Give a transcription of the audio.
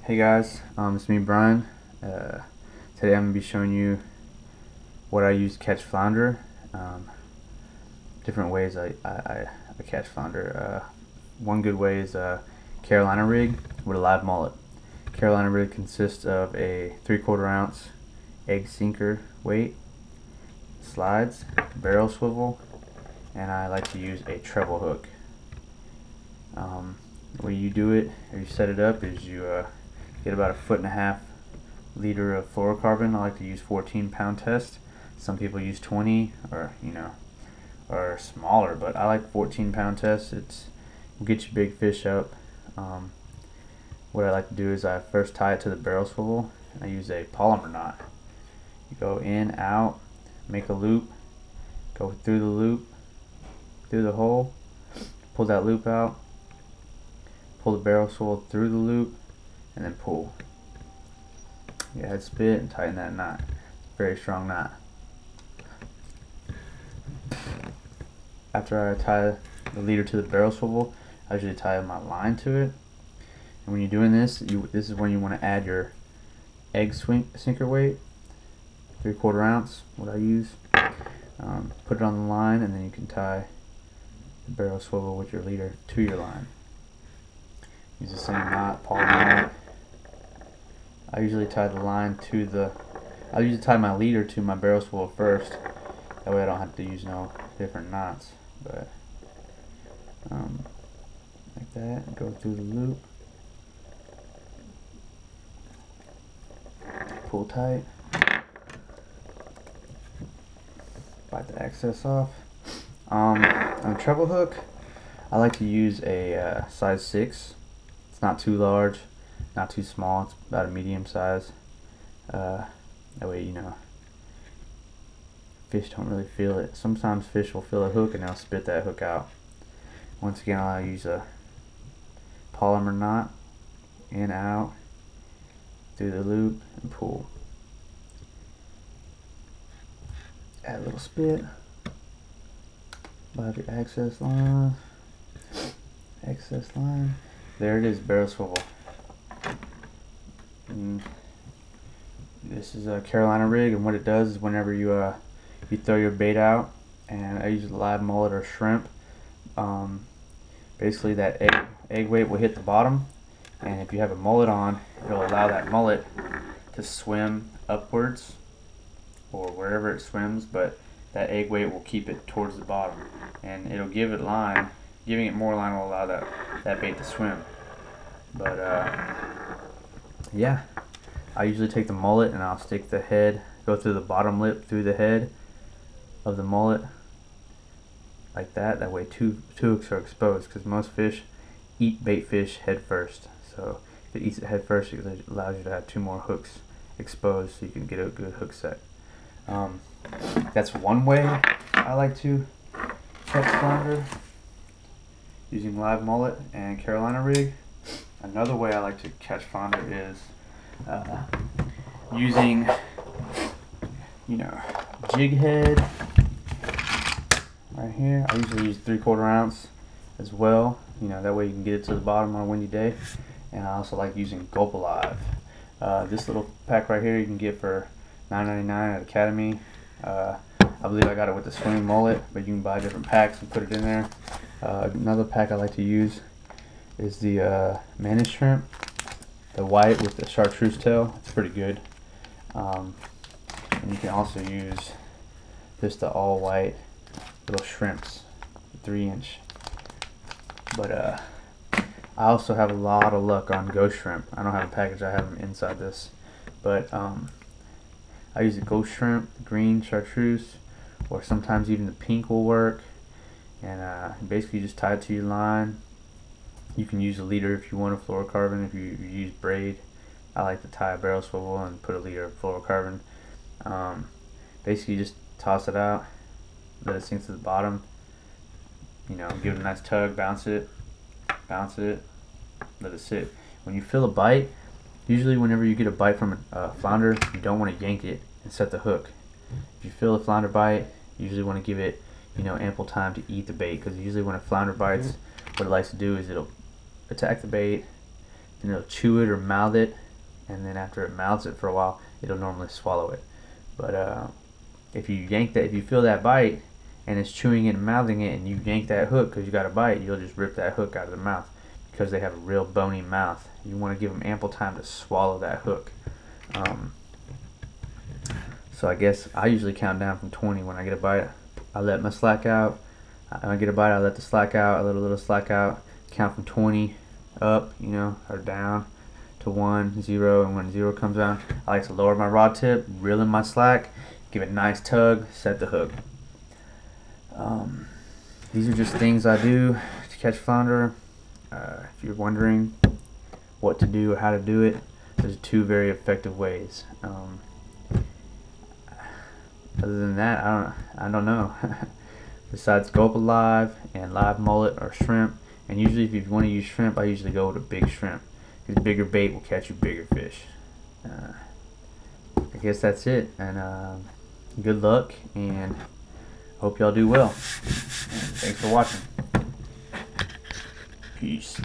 Hey guys, it's me Brian. Today I'm going to be showing you what I use to catch flounder. Different ways I catch flounder. One good way is a Carolina rig with a live mullet. Carolina rig consists of a 3/4 ounce egg sinker weight, slides, barrel swivel, and I like to use a treble hook. The way you do it, or you set it up, is you get about 1.5 liter of fluorocarbon. I like to use 14-pound test. Some people use 20 or smaller, but I like 14-pound test. Will get you big fish up. What I like to do is I first tie it to the barrel swivel, and I use a polymer knot. You go in, out, make a loop, go through the loop, through the hole, pull that loop out, pull the barrel swivel through the loop, and then pull. You head spit and tighten that knot. Very strong knot. After I tie the leader to the barrel swivel, I usually tie my line to it. And when you're doing this, this is when you want to add your egg sinker weight, 3/4 ounce, what I use. Put it on the line, and then you can tie the barrel swivel with your leader to your line. Use the same knot, polymer knot. I usually tie the line to the. I usually tie my leader to my barrel swivel first. That way I don't have to use no different knots. But like that, go through the loop, pull tight, bite the excess off. On a treble hook, I like to use a size 6. It's not too large, not too small. It's about a medium size. That way, fish don't really feel it. Sometimes fish will feel a hook and they'll spit that hook out. Once again, I'll use a polymer knot, in, out, through the loop, and pull. Add a little spit. Bite your excess line. Excess line. There it is, barrel swivel. This is a Carolina rig, and what it does is whenever you throw your bait out, and I use a live mullet or shrimp, basically that egg weight will hit the bottom, and if you have a mullet on, it'll allow that mullet to swim upwards or wherever it swims, but that egg weight will keep it towards the bottom, and it'll give it line. Giving it more line will allow that bait to swim. But yeah, I usually take the mullet and I'll stick the head, go through the bottom lip through the head of the mullet like that. That way two hooks are exposed, because most fish eat bait fish head first. So if it eats it head first, it allows you to have 2 more hooks exposed, so you can get a good hook set. That's one way I like to catch flounder, using live mullet and Carolina rig. Another way I like to catch flounder is using, jig head right here. I usually use 3/4 ounce as well. That way you can get it to the bottom on a windy day. And I also like using GULP Alive. This little pack right here you can get for $9.99 at Academy. I believe I got it with the swimming mullet, but you can buy different packs and put it in there. Another pack I like to use is the mantis shrimp, the white with the chartreuse tail. It's pretty good. And you can also use just the all white little shrimps, 3-inch. But I also have a lot of luck on ghost shrimp. I don't have a package, I have them inside this. But I use the ghost shrimp, the green chartreuse, or sometimes even the pink will work. And basically you just tie it to your line. You can use a leader if you want a fluorocarbon. If you use braid, I like to tie a barrel swivel and put a leader of fluorocarbon. Basically you just toss it out, let it sink to the bottom, give it a nice tug, bounce it, let it sit. When you feel a bite, usually whenever you get a bite from a flounder, you don't want to yank it and set the hook. If you feel a flounder bite, you usually want to give it ample time to eat the bait, because usually when a flounder bites, what it likes to do is it'll attack the bait, and it'll chew it or mouth it, and then after it mouths it for a while, it'll normally swallow it. But if you feel that bite and it's chewing it and mouthing it, and you yank that hook because you got a bite, you'll just rip that hook out of the mouth because they have a real bony mouth. You want to give them ample time to swallow that hook. So I guess I usually count down from 20 when I get a bite. I let my slack out. When I get a bite, I let the slack out. I let a little slack out. Count from 20 up, or down to 1, 0, and when 0 comes out, I like to lower my rod tip, reel in my slack, give it a nice tug, set the hook. These are just things I do to catch flounder. If you're wondering what to do or how to do it, there's 2 very effective ways. Other than that, I don't know. Besides GULP live and live mullet or shrimp, and usually if you want to use shrimp, I usually go with a big shrimp because bigger bait will catch you bigger fish. I guess that's it, and good luck, and hope y'all do well. And thanks for watching. Peace.